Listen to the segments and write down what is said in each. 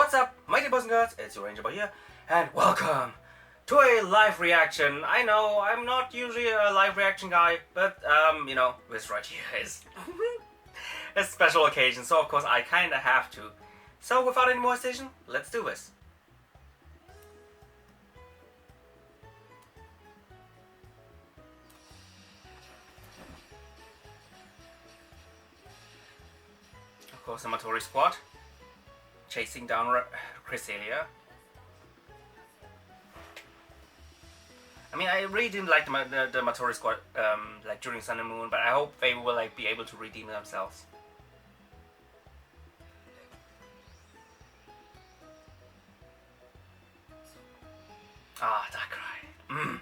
What's up, mighty boys and girls? It's your Ranger Boy here, and welcome to a live reaction. I know I'm not usually a live reaction guy, but you know, this right here is a special occasion, so of course I kinda have to. So without any more hesitation, let's do this. Of course, the Matori squad chasing down Cresselia. I mean, I really didn't like the Matori squad like during Sun and Moon, but I hope they will like be able to redeem themselves. Ah, Darkrai.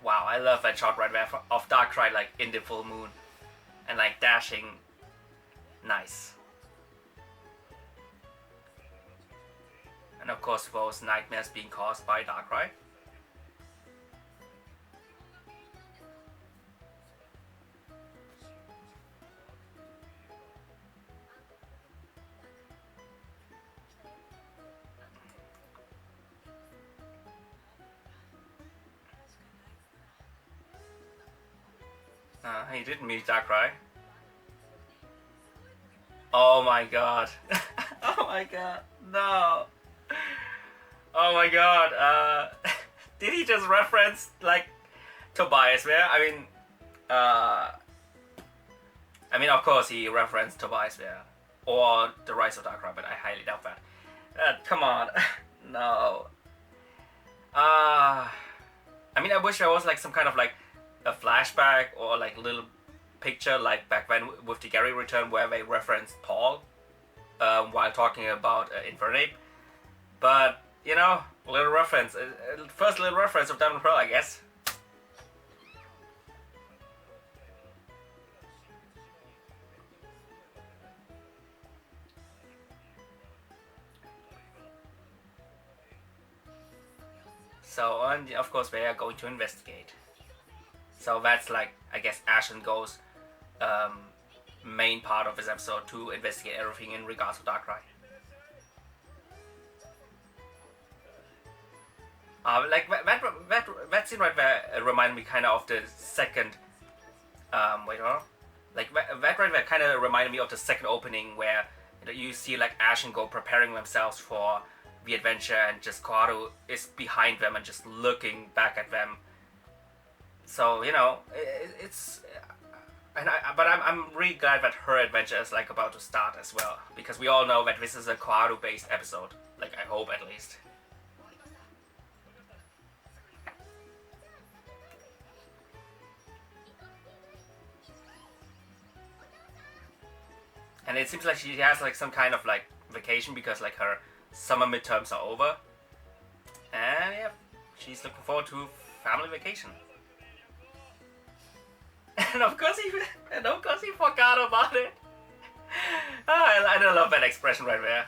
Wow, I love that shot right there of Darkrai like in the full moon and like dashing. Nice. And of course those nightmares being caused by Darkrai. He didn't meet Darkrai. Oh my god. Oh my god. No. Oh my god. Did he just reference like Tobias there? I mean of course he referenced Tobias there. Or the Rise of Darkrai, but I highly doubt that. Come on. No. I mean I wish there was like some kind of like a flashback or like a little picture like back when with the HIKARI return where they referenced Paul while talking about Infernape. But you know, little reference, first little reference of Diamond Pearl, I guess. So and of course they are going to investigate. So that's like, I guess, Ash and Go's main part of this episode, to investigate everything in regards to Darkrai. Like that scene right there reminded me kind of the second. Wait, hold on. Like that right there kind of reminded me of the second opening where you see like Ash and Go preparing themselves for the adventure, and just KOHARU is behind them and just looking back at them. So you know, it's, but I'm really glad that her adventure is like about to start as well, because we all know that this is a KOHARU based episode. Like I hope at least. And it seems like she has like some kind of like vacation because like her summer midterms are over, and yeah, she's looking forward to family vacation. And of course he forgot about it. Oh, I love that expression right there.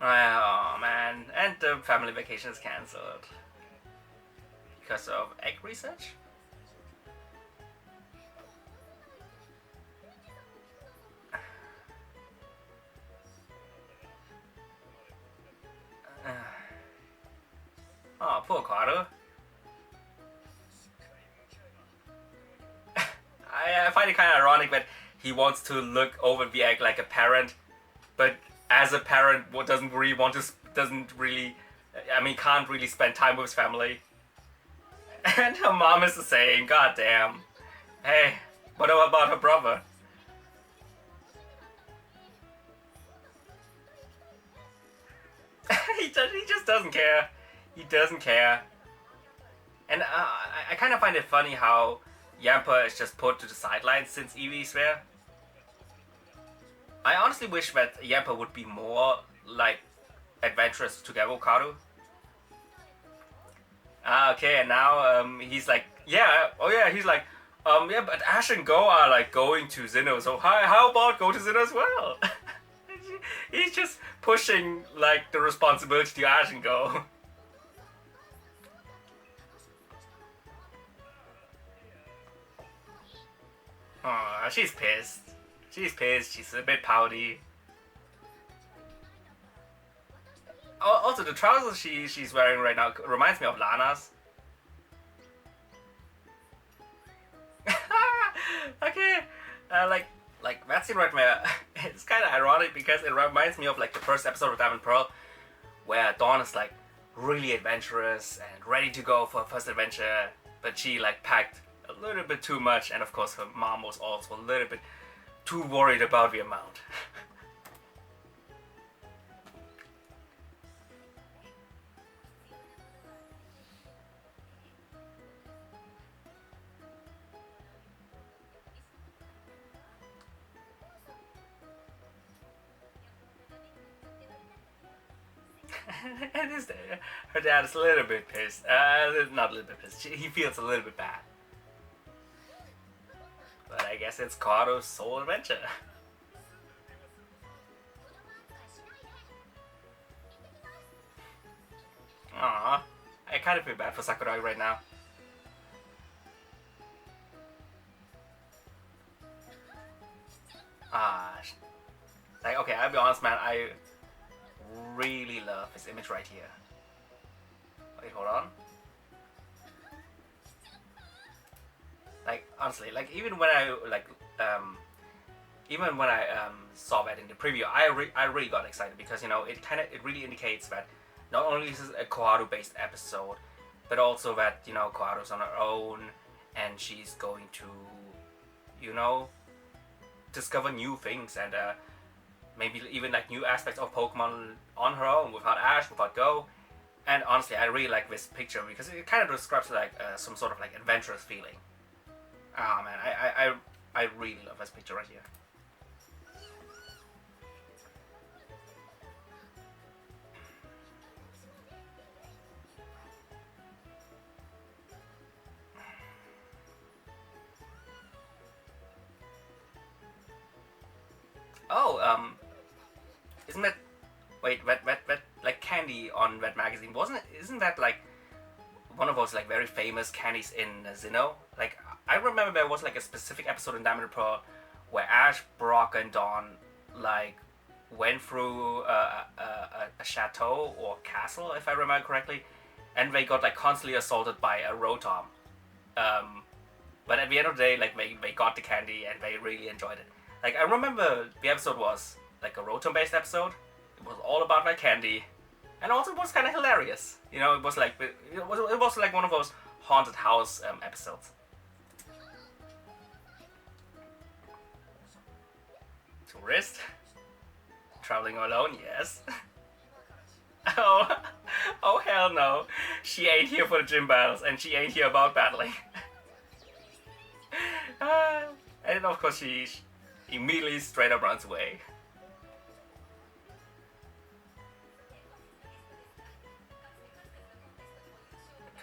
Oh man, and the family vacation is cancelled because of egg research. Oh, poor KOHARU. I find it kind of ironic that he wants to look over the egg like a parent, but as a parent, doesn't really, can't really spend time with his family. And her mom is the same. God damn. Hey, what about her brother? He just doesn't care. He doesn't care. And I kind of find it funny how Yamper is just put to the sidelines since Eevee's there. I honestly wish that Yamper would be more like adventurous together with KOHARU. Okay, and now he's like, yeah, oh yeah, he's like, yeah, but Ash and Go are like going to Sinnoh, so how about go to Sinnoh as well? He's just pushing like the responsibility to Ash and Go. she's pissed. She's pissed. She's a bit pouty. Also, the trousers she's wearing right now reminds me of Lana's. Okay, like that scene right there. It's kind of ironic because it reminds me of like the first episode of Diamond Pearl, where Dawn is like really adventurous and ready to go for her first adventure, but she like packed a little bit too much, and of course her mom was also a little bit too worried about the amount. And her dad is a little bit pissed. Not a little bit pissed. He feels a little bit bad. But I guess it's Koharu's sole adventure. Aww. I kind of feel bad for Sakurai right now. Like, okay, I'll be honest, man. I really love this image right here. Wait, hold on. Like, honestly, like even when I saw that in the preview, I really got excited because, you know, it really indicates that not only is this a Koharu based episode, but also that, you know, Koharu's on her own and she's going to, you know, discover new things and maybe even like new aspects of Pokemon on her own without Ash, without Go. And honestly, I really like this picture because it kind of describes like some sort of like adventurous feeling. Ah man, I really love this picture right here. Oh, isn't that, wait, that like candy on that magazine, isn't that like one of those like very famous candies in Sinnoh? Like, I remember there was like a specific episode in Diamond and Pearl where Ash, Brock, and Dawn like went through a chateau or castle, if I remember correctly, and they got like constantly assaulted by a Rotom. But at the end of the day, like they got the candy and they really enjoyed it. Like, I remember the episode was like a Rotom based episode. It was all about my candy, and also it was kind of hilarious. You know, it was like one of those haunted house episodes. Tourist? Traveling alone, yes. Oh hell no. She ain't here for the gym battles, and she ain't here about battling. And of course she immediately straight up runs away.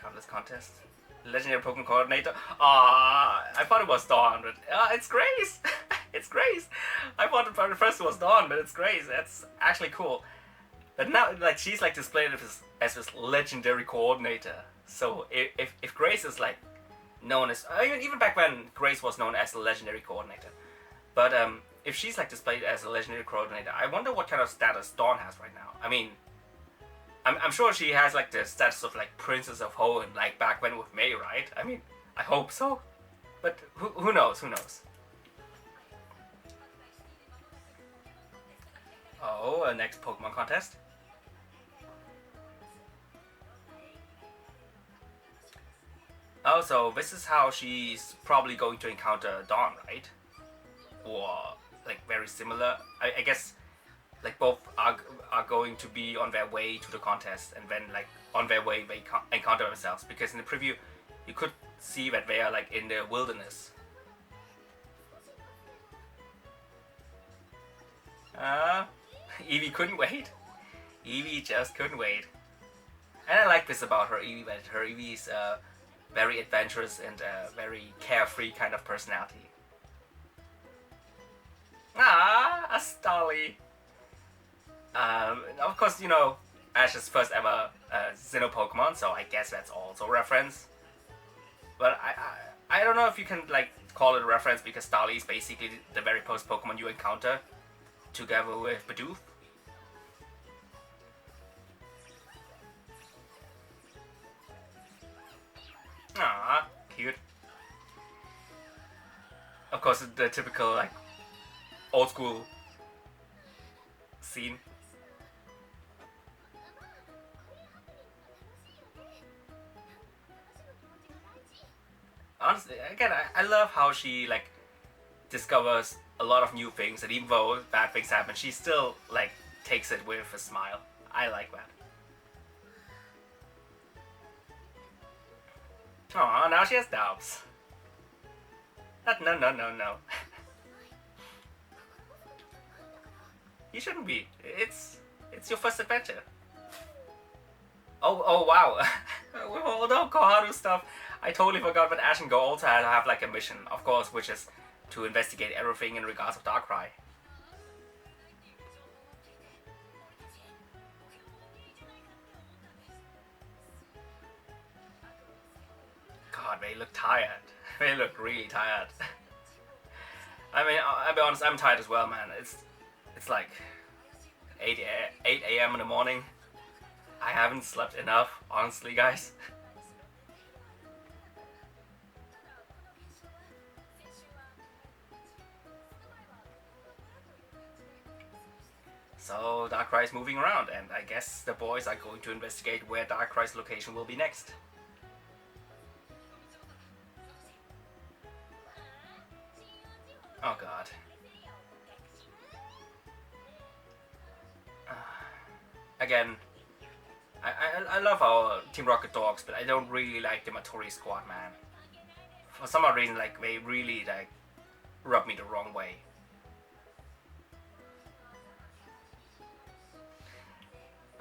Countless contest. Legendary Pokemon Coordinator. I thought it was Dawn, but it's Grace. It's Grace. I thought at first it was Dawn, but it's Grace. That's actually cool. But now, like, she's like displayed as this legendary coordinator. So if Grace is like known as, even back when Grace was known as the legendary coordinator, but if she's like displayed as a legendary coordinator, I wonder what kind of status Dawn has right now. I mean, I'm sure she has like the status of like Princess of Hoenn, like back when with May, right? I mean, I hope so. But who knows? Who knows? Oh, a next Pokemon contest. Oh, so this is how she's probably going to encounter Dawn, right? Or like very similar. I guess like both are going to be on their way to the contest, and then like on their way they encounter themselves, because in the preview you could see that they are like in the wilderness. Eevee couldn't wait. Eevee just couldn't wait. And I like this about her Eevee, that her Eevee is very adventurous and very carefree kind of personality. A Stolly. Of course, you know, Ash's first ever Sinnoh Pokemon, so I guess that's also a reference. But I don't know if you can like call it a reference because Starly is basically the very first Pokemon you encounter together with Bidoof. Ah, cute. Of course, the typical like old school scene. Honestly, again, I love how she like discovers a lot of new things, and even though bad things happen, she still like takes it with a smile. I like that. Oh, now she has doubts. No. You shouldn't be. It's your first adventure. Oh wow. With all the Koharu stuff, I totally forgot that Ash and Go also have like a mission, of course, which is to investigate everything in regards of Darkrai. God, they look tired. They look really tired. I mean, I'll be honest, I'm tired as well, man. It's like 8 a.m. in the morning. I haven't slept enough, honestly, guys. So Darkrai is moving around, and I guess the boys are going to investigate where Darkrai's location will be next. Oh god. Again, I love our Team Rocket dogs, but I don't really like the Matori squad, man. For some odd reason, like, they really, like, rub me the wrong way.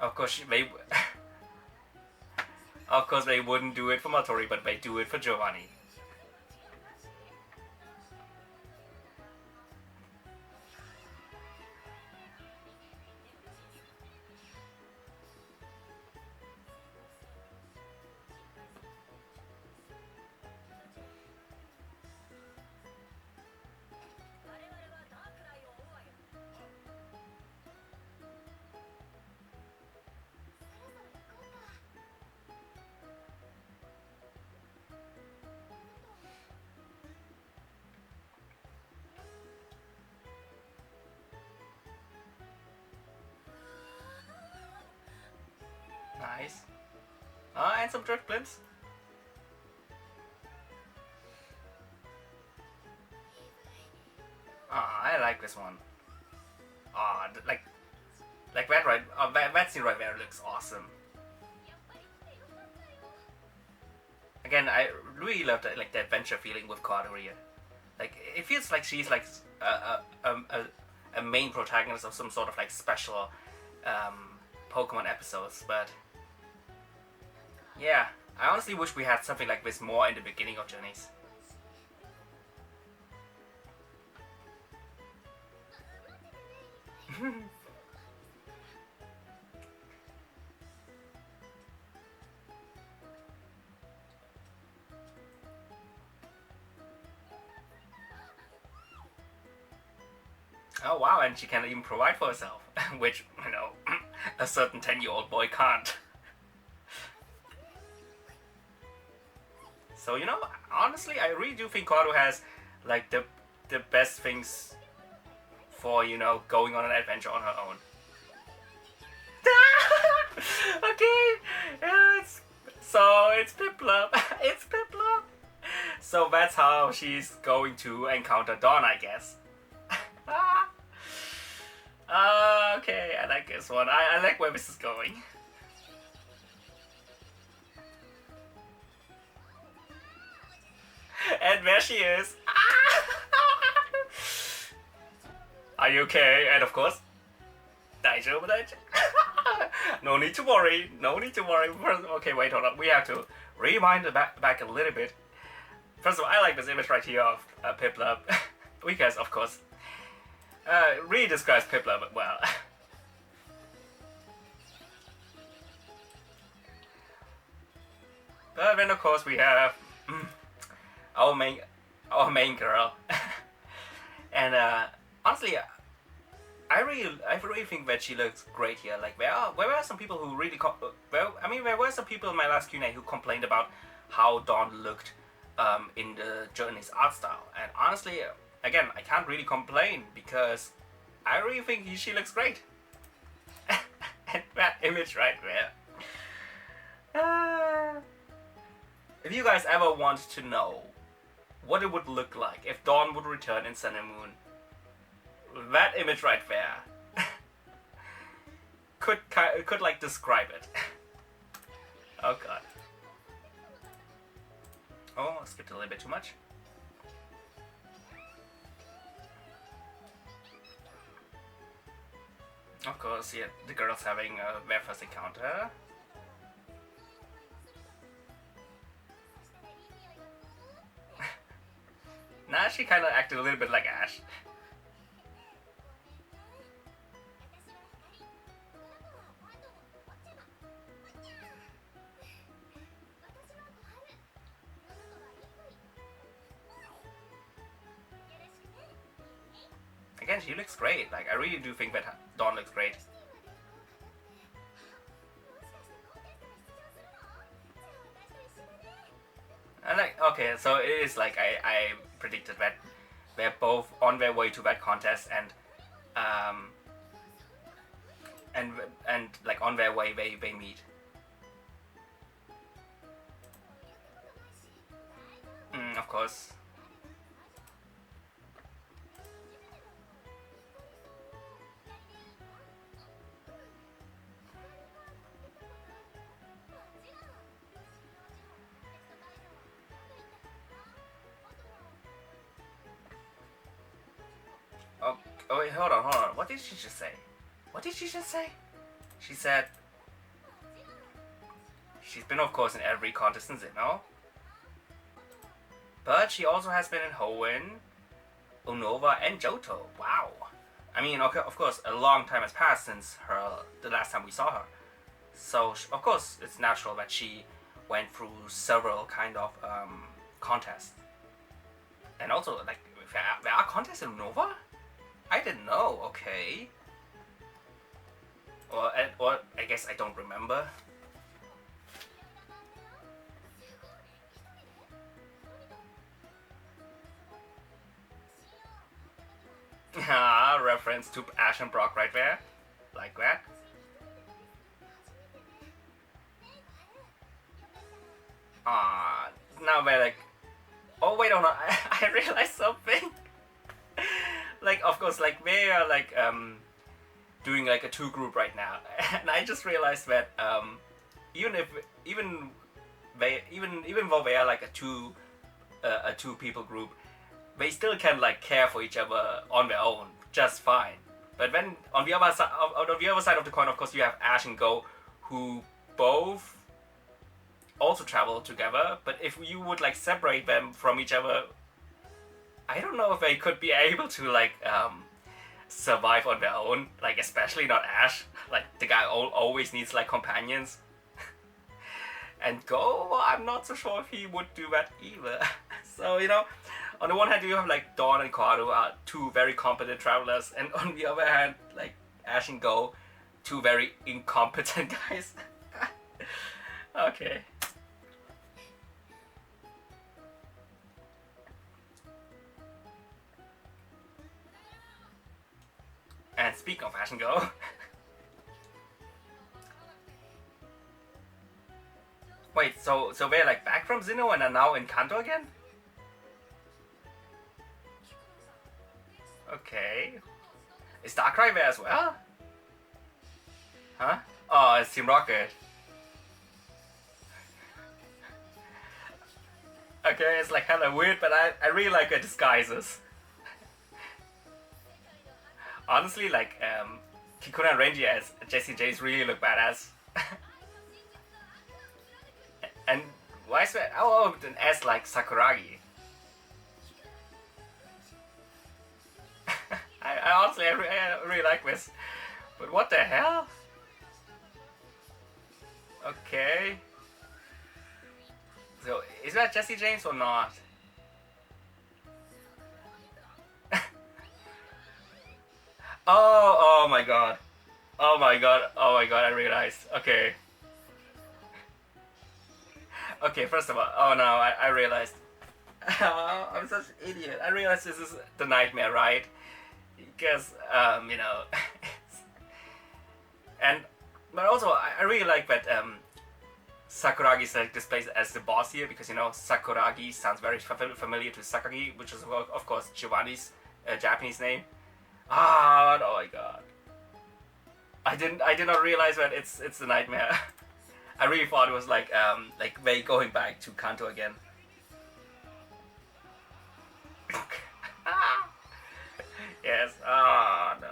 Of course, of course, they wouldn't do it for Matori, but they do it for Giovanni. Nice. And some drift blips. I like this one. Like that right, that scene right there looks awesome. Again, I really love the adventure feeling with KOHARU here. Like, it feels like she's like a main protagonist of some sort of like special Pokemon episodes, but yeah, I honestly wish we had something like this more in the beginning of Journeys. Oh wow, and she can even provide for herself, which, you know, a certain 10-year-old boy can't. So, you know, honestly, I really do think KOHARU has like the best things for, you know, going on an adventure on her own. Okay, it's Piplup. It's Piplup. So that's how she's going to encounter Dawn, I guess. Okay, I like this one. I like where this is going. And there she is. Are you okay? And of course, daijoubu. No need to worry. No need to worry. Okay, wait, hold on. We have to rewind back a little bit. First of all, I like this image right here of Piplup. Because, of course, really describes Piplup well. Then, of course, we have our main our main girl. And honestly, I really think that she looks great here. Like there were some people who really there were some people in my last Q&A who complained about how Dawn looked in the Journey's art style, and honestly, again, I can't really complain because I really think she looks great. And that image right there. If you guys ever want to know what it would look like if Dawn would return in Sun and Moon, that image right there could like describe it. Oh god. Oh, I skipped a little bit too much. Of course, yeah, the girls having their first encounter. Nah, she kind of acted a little bit like Ash. Again, she looks great. Like, I really do think that Dawn looks great. And like, okay, so it is like I predicted that they're both on their way to that contest, and like on their way they meet. Of course. Oh wait, hold on. What did she just say? What did she just say? She said she's been, of course, in every contest in Sinnoh, but she also has been in Hoenn, Unova, and Johto. Wow. I mean, okay, of course, a long time has passed since the last time we saw her. So, of course, it's natural that she went through several kind of contests. And also, like, there are contests in Unova? I didn't know. Okay. Or I guess I don't remember. Ah, reference to Ash and Brock right there. Like that. Ah, now they're like... Oh, wait, hold on. I realized something. Like, of course, like, they are, like, doing, like, a two-group right now. And I just realized that, even though they are, like, a two-people group, they still can, like, care for each other on their own just fine. But then, on the other side of the coin, of course, you have Ash and Go, who both also travel together. But if you would, like, separate them from each other, I don't know if they could be able to, like, survive on their own. Like, especially not Ash. Like, the guy always needs, like, companions. And Go, I'm not so sure if he would do that either. So, you know, on the one hand, you have, like, Dawn and KOHARU are two very competent travelers. And on the other hand, like, Ash and Go, two very incompetent guys. Okay. And speaking of Ash and Go, wait, so they're like back from Sinnoh and are now in Kanto again? Okay. Is Darkrai there as well? Huh? Oh, it's Team Rocket. Okay, it's like kinda weird, but I really like her disguises. Honestly, like, Kikuna and Renji as Jessie J's really look badass. And why is that? Oh, an S like Sakuragi. I honestly, I really like this. But what the hell? Okay. So, is that Jessie James or not? Oh, oh my god. Oh my god. Oh my god, I realized. Okay. Okay, first of all, oh no, I realized. I'm such an idiot. I realized this is the nightmare, right? Because, and, but also, I really like that, Sakuragi is like displayed as the boss here because Sakuragi sounds very familiar to Sakagi, which is of course Giovanni's Japanese name. Ah, oh my god! I did not realize that it's the nightmare. I really thought it was like they going back to Kanto again. Yes. Ah, no.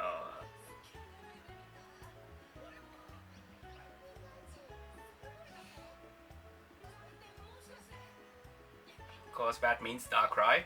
Of course, that means Darkrai.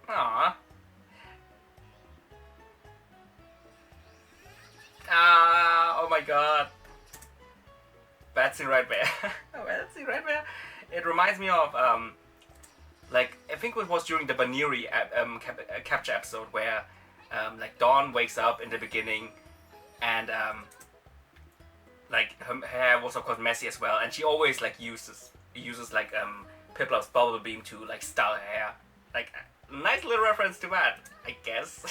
Aww. Ah, oh my god. That's in right there. That's in right there. It reminds me of, like, I think it was during the Baniri capture episode where, like, Dawn wakes up in the beginning and, like, her hair was of course messy as well, and she always, like, uses like, Piplup's bubble beam to, like, style her hair. Like, nice little reference to that, I guess.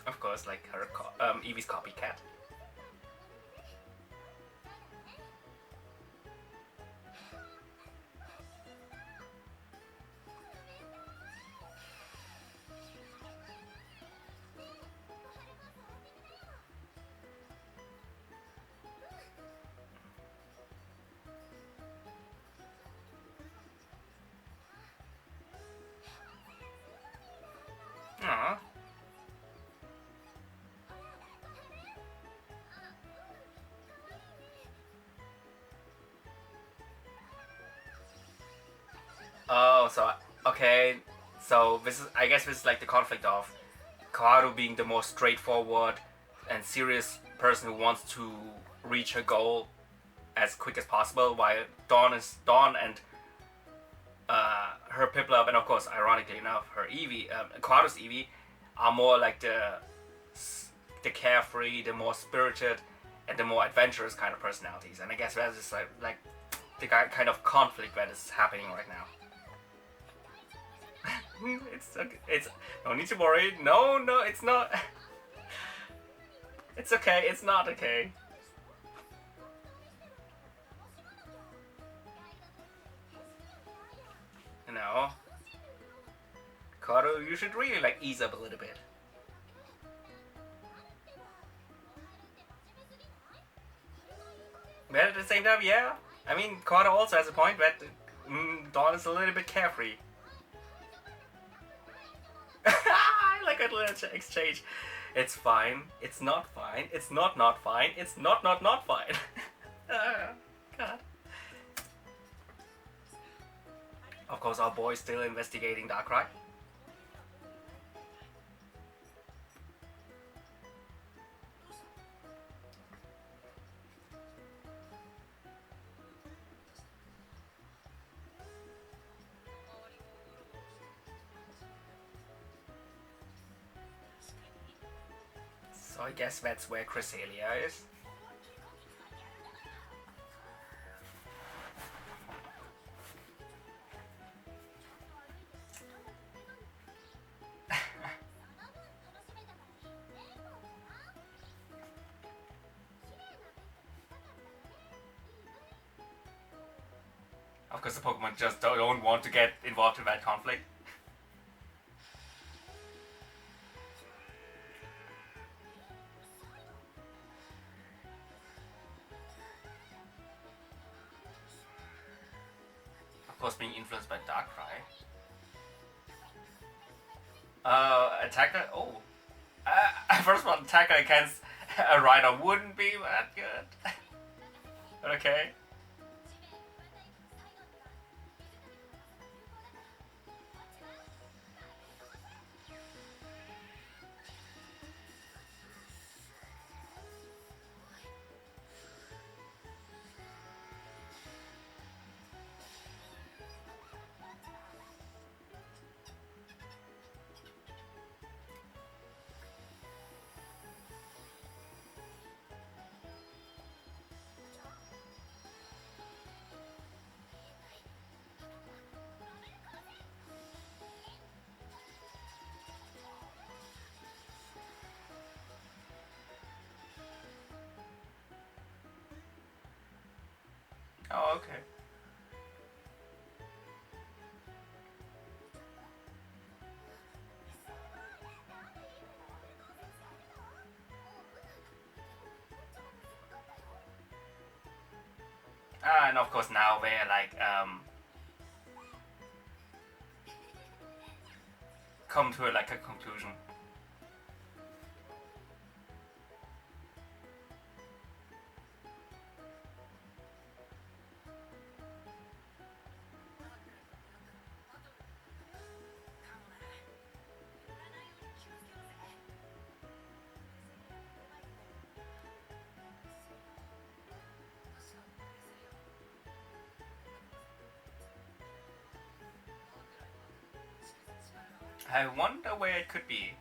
Of course, like her Eevee's copycat. Aww. Oh, so okay, so I guess this is like the conflict of Koharu being the most straightforward and serious person who wants to reach her goal as quick as possible, while Dawn and her Piplup and of course, ironically enough, her Eevee, Koharu's Eevee, are more like the carefree, the more spirited, and the more adventurous kind of personalities. And I guess that's just like the kind of conflict that is happening right now. It's no need to worry. No, it's not. It's okay. It's not okay. No, Koharu, you should really like ease up a little bit. But at the same time, yeah. I mean, Koharu also has a point that Dawn is a little bit carefree. I like that little exchange. It's fine. It's not fine. It's not fine. It's not fine. God. Of course, our boy's still investigating Darkrai. So I guess that's where Cresselia is. Of course, the Pokemon just don't want to get involved in that conflict. Of course, being influenced by Darkrai. Attacker. Oh, First of all, attack against a rider wouldn't be that good. But okay. Oh, okay. And of course now we're like come to like a conclusion. I wonder where it could be.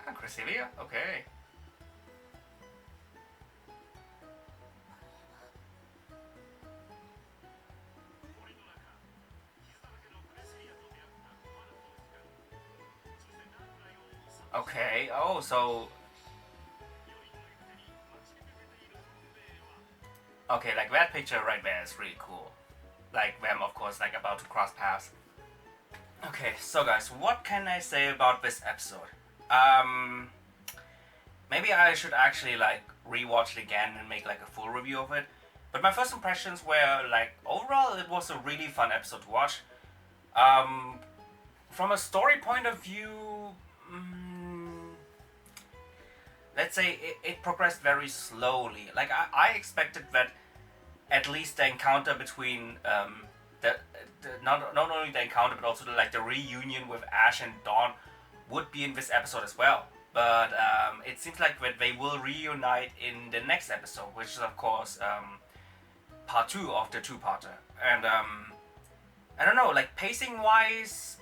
Ah, Cresselia? Okay. Okay, oh, so... Okay, like that picture right there is really cool. Like them, of course, like about to cross paths. Okay, so guys, what can I say about this episode? Maybe I should actually like rewatch it again and make like a full review of it. But my first impressions were like, overall, it was a really fun episode to watch. From a story point of view, let's say it progressed very slowly. Like I expected that at least the encounter between the not only the encounter but also the reunion with Ash and Dawn would be in this episode as well. But it seems like that they will reunite in the next episode, which is of course part 2 of the two-parter. And I don't know, like pacing wise,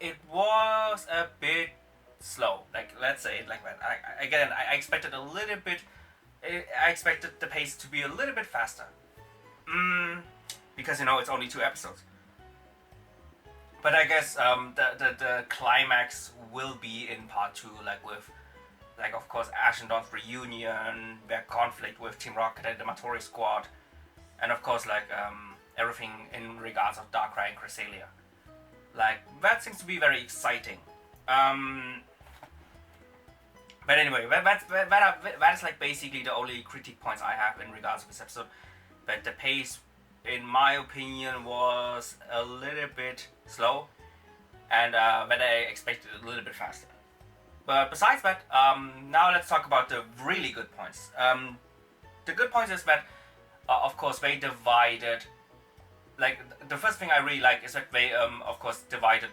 it was a bit slow. Like let's say it like that. I expected a little bit. I expected the pace to be a little bit faster. Because it's only 2 episodes. But I guess the climax will be in part 2, like with, like of course Ash and Dawn's reunion, their conflict with Team Rocket and the Matori Squad, and of course like everything in regards of Darkrai and Cresselia. Like that seems to be very exciting. But anyway, that is like basically the only critique points I have in regards to this episode. But the pace, in my opinion, was a little bit slow, and that I expected a little bit faster. But besides that, now let's talk about the really good points. The good points is that, of course, they divided. Like the first thing I really like is that they, of course, divided.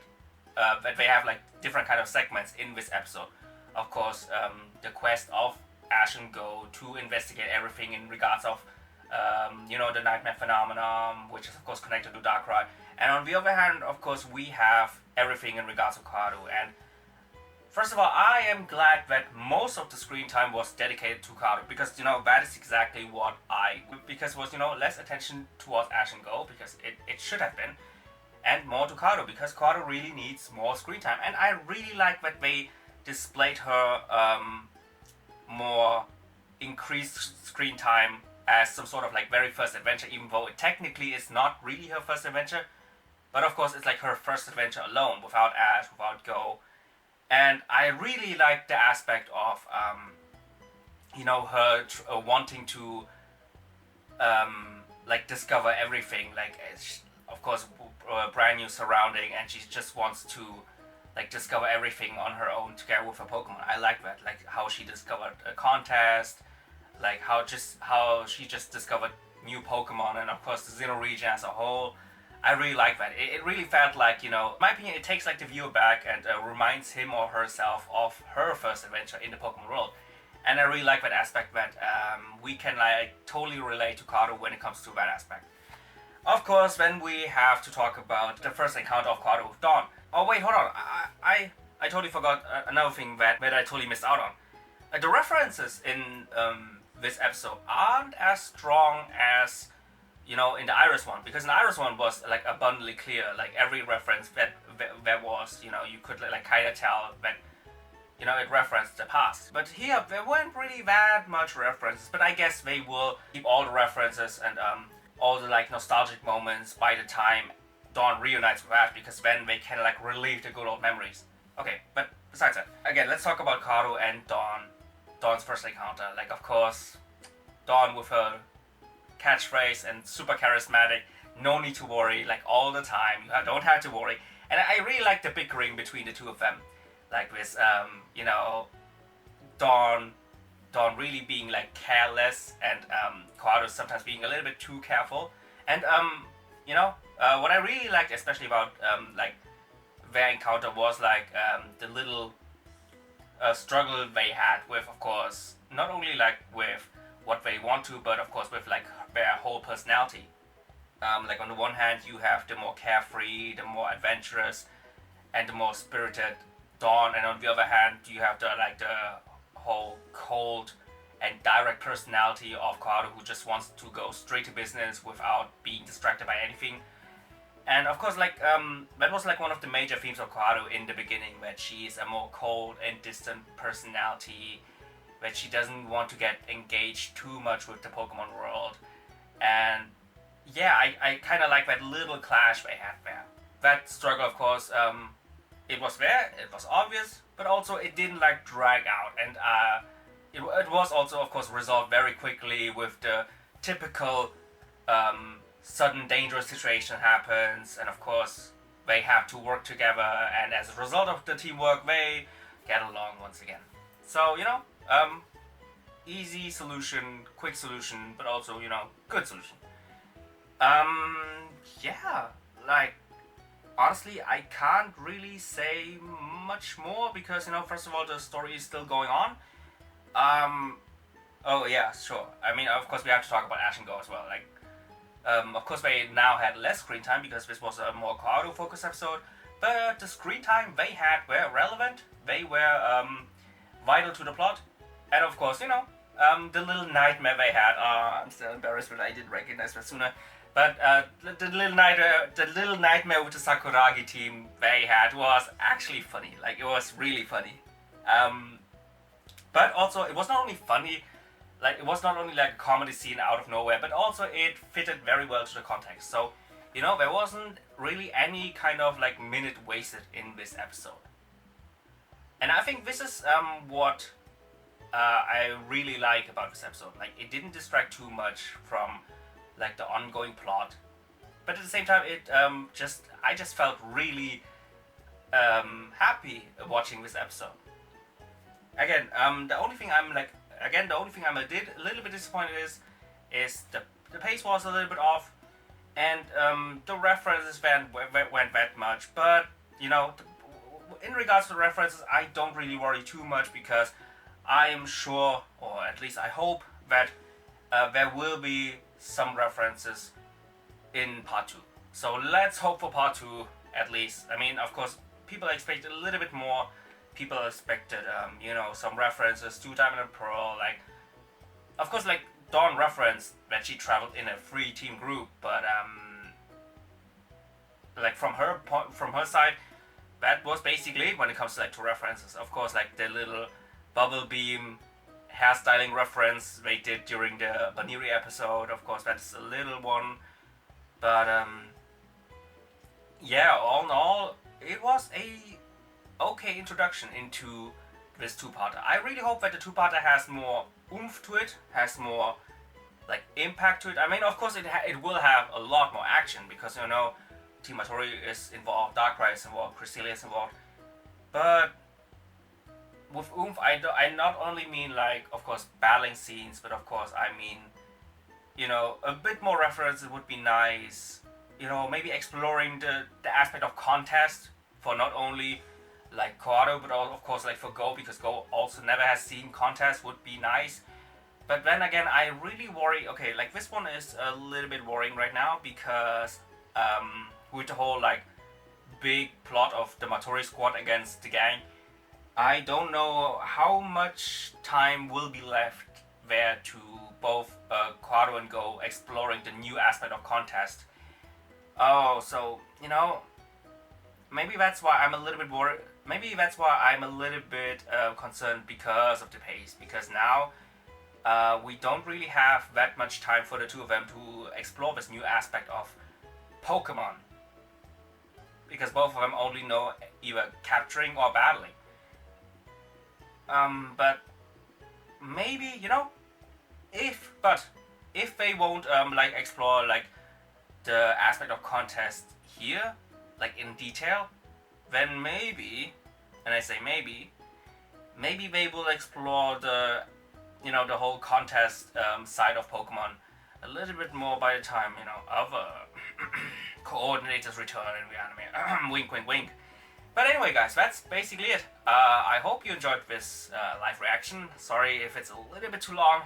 That they have like different kind of segments in this episode. Of course, the quest of Ash and Go to investigate everything in regards of, the nightmare phenomenon, which is of course connected to Darkrai. And on the other hand, of course, we have everything in regards to KOHARU. And first of all, I am glad that most of the screen time was dedicated to KOHARU, because that is exactly what because it was less attention towards Ash and Go, because it should have been, and more to KOHARU, because KOHARU really needs more screen time. And I really like that they displayed her more increased screen time as some sort of like very first adventure, even though it technically is not really her first adventure. But of course it's like her first adventure alone, without Ash, without Go. And I really like the aspect of her wanting to like discover everything, like of course brand new surrounding, and she just wants to like discover everything on her own together with her Pokemon. I like that, like how she discovered a contest, like how she just discovered new Pokemon, and of course the Sinnoh region as a whole. I really like that. It really felt like, in my opinion, it takes like the viewer back and reminds him or herself of her first adventure in the Pokemon world. And I really like that aspect that we can like totally relate to KOHARU when it comes to that aspect. Of course, then we have to talk about the first encounter of KOHARU with Dawn. Oh wait, hold on. I totally forgot another thing that I totally missed out on. The references in this episode aren't as strong as in the Iris one, because in the Iris one was like abundantly clear, like every reference that was, you could like kind of tell that it referenced the past. But here there weren't really that much references, but I guess they will keep all the references and all the like nostalgic moments by the time Dawn reunites with Ash, because then they can like relive the good old memories. Okay, but besides that, again, let's talk about KOHARU and Dawn's first encounter. Like, of course, Dawn with her catchphrase and super charismatic, no need to worry, like all the time, you don't have to worry. And I really like the bickering between the two of them, like with Dawn really being like careless, and KOHARU sometimes being a little bit too careful. And what I really liked especially about like their encounter was like the little struggle they had with, of course, not only like with what they want to, but of course with like their whole personality. Like on the one hand, you have the more carefree, the more adventurous, and the more spirited Dawn, and on the other hand, you have the whole cold and direct personality of KOHARU, who just wants to go straight to business without being distracted by anything. And of course, like that was like one of the major themes of KOHARU in the beginning, that she is a more cold and distant personality, that she doesn't want to get engaged too much with the Pokemon world. And yeah, I kind of like that little clash they had there. That struggle, of course, it was there, it was obvious, but also it didn't like drag out. And it was also, of course, resolved very quickly with the typical sudden dangerous situation happens, and of course they have to work together, and as a result of the teamwork they get along once again. So easy solution, quick solution, but also good solution. Yeah, like honestly I can't really say much more, because first of all, the story is still going on. Oh yeah, sure. I mean, of course we have to talk about Ash and Go as well. Like of course they now had less screen time because this was a more KOHARU focused episode, but the screen time they had were relevant, they were vital to the plot. And of course, the little nightmare they had, I'm still embarrassed that I didn't recognize that sooner, but the little nightmare with the Sakuragi team they had was actually funny. Like, it was really funny. But also, it was not only funny, like, it was not only like a comedy scene out of nowhere, but also it fitted very well to the context. So, there wasn't really any kind of like minute wasted in this episode. And I think this is what I really like about this episode. Like, it didn't distract too much from like the ongoing plot, but at the same time, it I just felt really happy watching this episode. Again, the only thing I'm a little bit disappointed is the pace was a little bit off, and the references went that much. But in regards to the references, I don't really worry too much, because I am sure, or at least I hope, that there will be some references in part 2. So let's hope for part 2 at least. I mean, of course, people expected a little bit more. People expected, some references to Diamond and Pearl. Like, of course, like Dawn referenced that she traveled in a 3-team group, but like from her side, that was basically when it comes to like to references. Of course, like the little bubble beam hairstyling reference they did during the Baniri episode. Of course, that's a little one, but yeah, all in all, it was a okay introduction into this two-parter. I really hope that the two-parter has more oomph to it, has more like impact to it. I mean, of course, it will have a lot more action, because Team Matori is involved, Darkrai is involved, Cresselia is involved. But with Oomph, I not only mean like, of course, battling scenes, but of course I mean, you know, a bit more references would be nice. You know, maybe exploring the aspect of contest for not only like KOHARU, but also, of course, like for Go, because Go also never has seen contest, would be nice. But then again, I really worry. Okay, like this one is a little bit worrying right now because with the whole like big plot of the Matori squad against the gang, I don't know how much time will be left there to both KOHARU and Go exploring the new aspect of contest. Oh, so you know, maybe that's why I'm a little bit worried. Maybe that's why I'm a little bit concerned because of the pace. Because now we don't really have that much time for the two of them to explore this new aspect of Pokemon. Because both of them only know either capturing or battling. But maybe, you know, if they won't like explore like the aspect of contest here, like in detail, then maybe, and I say maybe they will explore the, you know, the whole contest side of Pokemon a little bit more by the time, you know, other coordinators return in the anime. Wink, wink, wink. But anyway, guys, that's basically it. I hope you enjoyed this live reaction. Sorry if it's a little bit too long.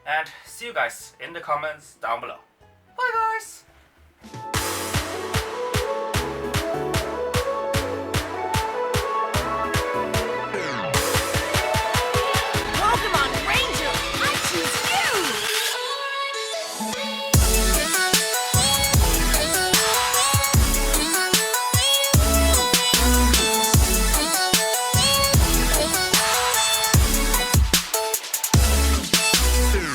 And see you guys in the comments down below. Bye, guys!